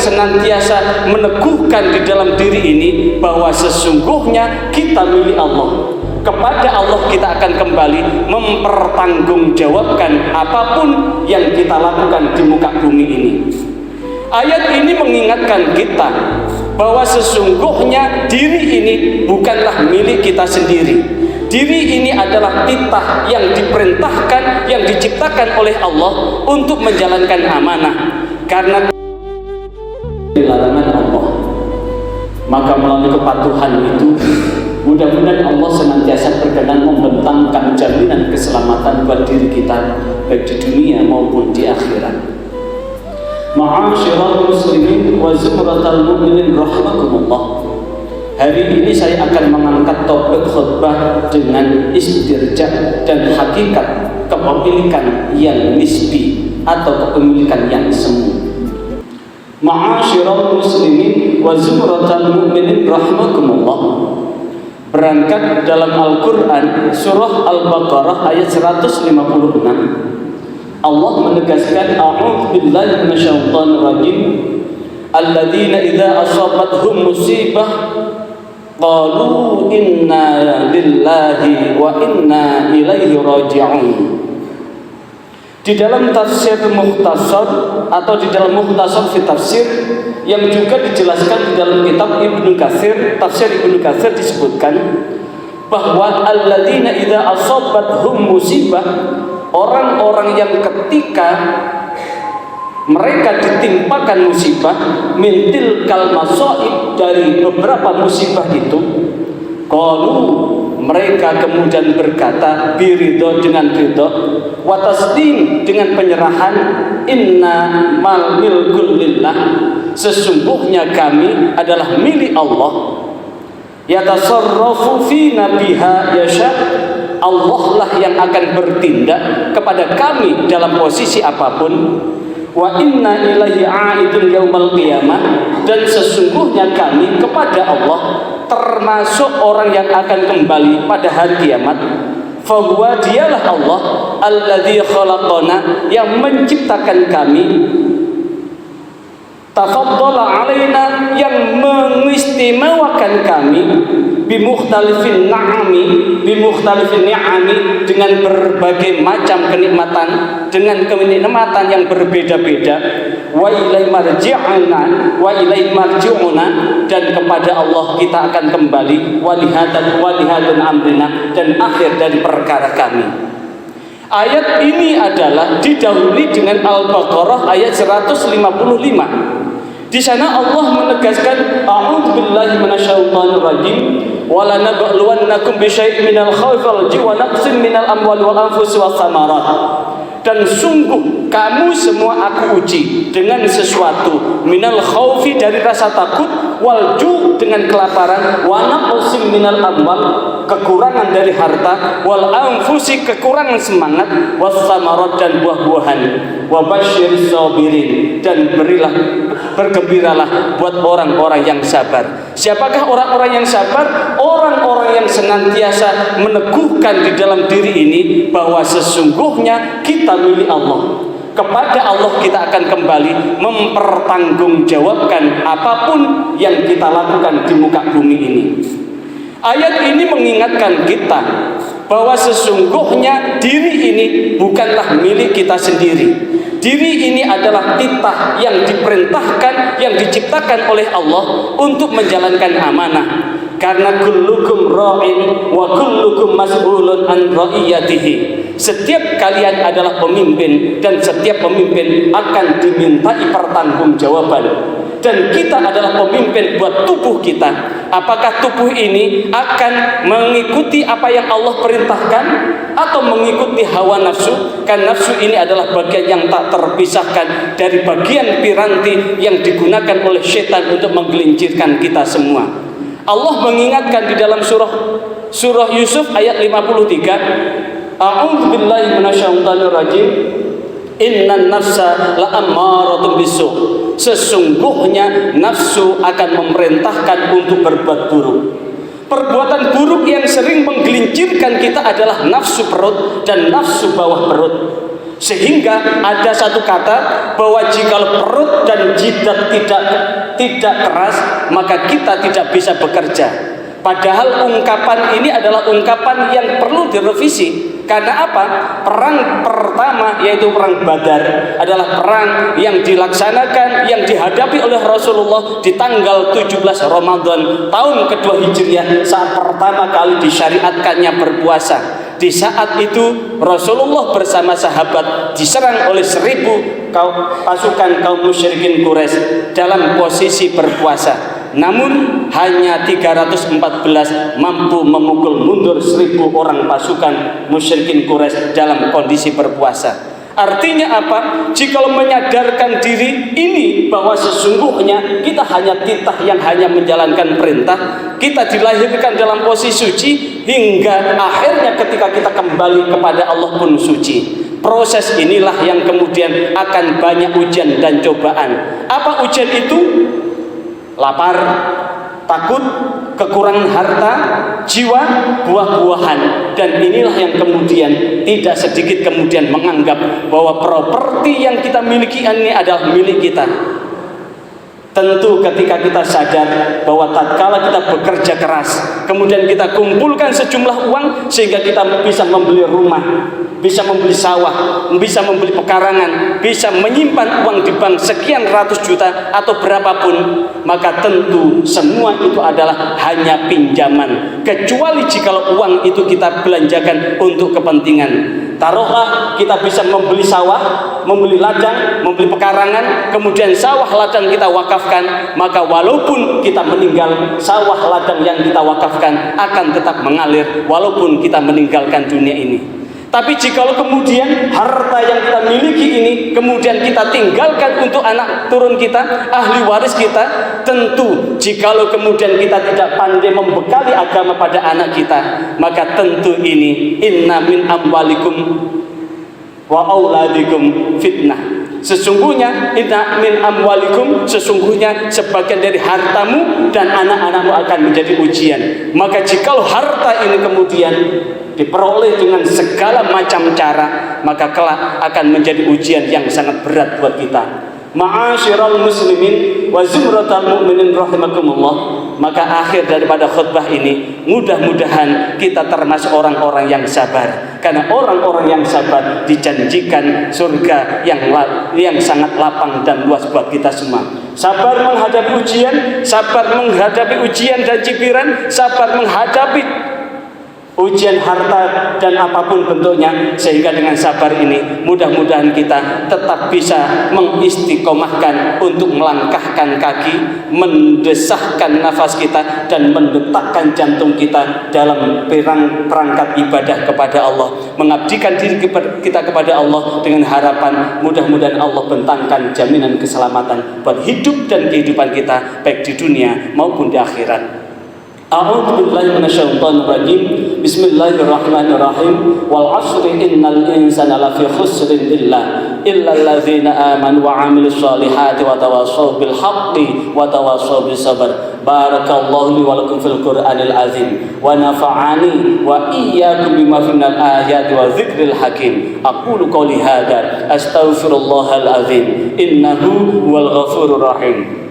senantiasa meneguhkan di dalam diri ini bahwa sesungguhnya kita milik Allah. Kepada Allah kita akan kembali mempertanggungjawabkan apapun yang kita lakukan di muka bumi ini. Ayat ini mengingatkan kita bahwa sesungguhnya diri ini bukanlah milik kita sendiri. Diri ini adalah titah yang diperintahkan, yang diciptakan oleh Allah untuk menjalankan amanah. Karena dilarangan Allah, maka melalui kepatuhan itu mudah-mudahan Allah senantiasa berkenan membentangkan jaminan keselamatan buat diri kita baik di dunia maupun di akhirat. Ma'asyiral muslimin wa zumratal mu'minin rahimakumullah. Hari ini saya akan mengangkat topik khutbah dengan istirja dan hakikat kepemilikan yang nisbi atau kepemilikan yang semu. Ma'asyiral muslimin wa zumratal mu'minin rahimakumullah. Berangkat dalam Al-Quran surah Al-Baqarah ayat 156, Allah menegaskan a'udzu billahi minasyaitonir rajim alladzina idza asabathum musibah qalu inna lillahi wa inna ilaihi raji'un. Di dalam tafsir Mukhtasar atau di dalam Mukhtasar fi tafsir yang juga dijelaskan di dalam kitab Ibnu Katsir, tafsir Ibnu Katsir disebutkan bahwa alladzina idza asabathum musibah, orang-orang yang ketika mereka ditimpakan musibah mintil kalmasoib, dari beberapa musibah itu, qalu, mereka kemudian berkata biridho, dengan ridho, wataslim, dengan penyerahan, inna mal milkul lillah, sesungguhnya kami adalah milik Allah, yatasarrafu fina biha yasha, Allah lah yang akan bertindak kepada kami dalam posisi apapun. Wa inna ilaihi a'idun yaumal qiyamah, dan sesungguhnya kami kepada Allah termasuk orang yang akan kembali pada hari kiamat. Fahuwa, dialah Allah alladzi khalaqana, yang menciptakan kami, tafaddala alaina, yang mengistimewakan kami, bimukhtalifin ni'ami, dengan berbagai macam kenikmatan, dengan kenikmatan yang berbeda-beda. Wa ilaihi marji'una, dan kepada Allah kita akan kembali. Walihadun amrina, dan akhir dari perkara kami. Ayat ini adalah didahului dengan Al-Baqarah ayat 155. Di sana Allah menegaskan a'udzu billahi minasyaitonir rajim wa lanabluwannakum bisyai'in minal khawfi wal ju'i wa naqsin minal amwali wal anfusi was samarat. Dan sungguh kamu semua aku uji dengan sesuatu, minal khawfi, dari rasa takut, wal ju', dengan kelaparan, wa naqsin minal amwal, kekurangan dari harta, wal anfusi, kekurangan semangat, was samarat, dan buah-buahan, wa basyiris sabirin, dan bergembiralah buat orang-orang yang sabar. Siapakah orang-orang yang sabar? Orang-orang yang senantiasa meneguhkan di dalam diri ini bahwa sesungguhnya kita milik Allah. Kepada Allah kita akan kembali mempertanggungjawabkan apapun yang kita lakukan di muka bumi ini. Ayat ini mengingatkan kita bahwa sesungguhnya diri ini bukanlah milik kita sendiri. Diri ini adalah titah yang diperintahkan, yang diciptakan oleh Allah untuk menjalankan amanah. Karena kullukum ra'in wa kullukum mas'ulun an ra'iyatihi. Setiap kalian adalah pemimpin, dan setiap pemimpin akan dimintai pertanggungjawaban. Dan kita adalah pemimpin buat tubuh kita. Apakah tubuh ini akan mengikuti apa yang Allah perintahkan atau mengikuti hawa nafsu? Kan nafsu ini adalah bagian yang tak terpisahkan dari bagian piranti yang digunakan oleh setan untuk menggelincirkan kita semua. Allah mengingatkan di dalam surah Yusuf ayat 53, a'udzu billahi minasyaitonir rajim, innan nafsa la'ammaratun bisu', sesungguhnya nafsu akan memerintahkan untuk berbuat buruk. Perbuatan buruk yang sering menggelincirkan kita adalah nafsu perut dan nafsu bawah perut. Sehingga ada satu kata bahwa jika perut dan jidat tidak keras, maka kita tidak bisa bekerja. Padahal ungkapan ini adalah ungkapan yang perlu direvisi. Karena apa? Perang pertama yaitu perang Badar adalah perang yang dilaksanakan, yang dihadapi oleh Rasulullah di tanggal 17 Ramadan tahun kedua Hijriah, saat pertama kali disyariatkannya berpuasa. Di saat itu Rasulullah bersama sahabat diserang oleh 1000 pasukan kaum musyrikin Quraisy dalam posisi berpuasa. Namun hanya 314 mampu memukul mundur 1000 orang pasukan musyrikin Quraisy dalam kondisi berpuasa. Artinya apa? Jika menyadarkan diri ini bahwa sesungguhnya kita hanya titah yang hanya menjalankan perintah, kita dilahirkan dalam posisi suci, hingga akhirnya ketika kita kembali kepada Allah pun suci. Proses inilah yang kemudian akan banyak ujian dan cobaan. Apa ujian itu? Lapar, takut, kekurangan harta, jiwa, buah-buahan. Dan inilah yang kemudian tidak sedikit kemudian menganggap bahwa properti yang kita miliki ini adalah milik kita. Tentu ketika kita sadar bahwa tatkala kita bekerja keras, kemudian kita kumpulkan sejumlah uang sehingga kita bisa membeli rumah, bisa membeli sawah, bisa membeli pekarangan, bisa menyimpan uang di bank sekian ratus juta atau berapapun, maka tentu semua itu adalah hanya pinjaman. Kecuali jika uang itu kita belanjakan untuk kepentingan. Taruhlah kita bisa membeli sawah, membeli ladang, membeli pekarangan, kemudian sawah ladang kita wakafkan, maka walaupun kita meninggal, sawah ladang yang kita wakafkan akan tetap mengalir walaupun kita meninggalkan dunia ini. Tapi jikalau kemudian harta yang kita miliki ini kemudian kita tinggalkan untuk anak turun kita, ahli waris kita, tentu jikalau kemudian kita tidak pandai membekali agama pada anak kita, maka tentu ini inna min amwalikum wa auladikum fitnah. Sesungguhnya inna min amwalikum, sesungguhnya sebagian dari hartamu dan anak-anakmu akan menjadi ujian. Maka jikalau harta ini kemudian diperoleh dengan segala macam cara, maka kelak akan menjadi ujian yang sangat berat buat kita. Ma'asyiral muslimin wa zumratal mu'minin rahimakumullah. Maka akhir daripada khutbah ini, mudah-mudahan kita termasuk orang-orang yang sabar. Karena orang-orang yang sabar dijanjikan surga yang sangat lapang dan luas buat kita semua. Sabar menghadapi ujian, sabar menghadapi ujian dan cibiran, sabar menghadapi ujian harta dan apapun bentuknya, sehingga dengan sabar ini mudah-mudahan kita tetap bisa mengistiqomahkan untuk melangkahkan kaki, mendesahkan nafas kita dan mendetakkan jantung kita dalam perangkat ibadah kepada Allah, mengabdikan diri kita kepada Allah dengan harapan mudah-mudahan Allah bentangkan jaminan keselamatan buat hidup dan kehidupan kita baik di dunia maupun di akhirat. A'udzu billahi minasyaitonir rajim. Bismillahirrahmanirrahim. Wal 'ashri innal insana lafi khusrin illa alladzina amanu wa 'amilus solihati wa tawassaw bil haqqi wa tawassaw bis sabr. Barakallahu li wa lakum fil Qur'anil azim wa nafa'ani wa iyyakum bima minal ayati wa dzikril hakim. Aqulu qouli hadza astaghfirullahal azim innahu huwal ghafurur rahim.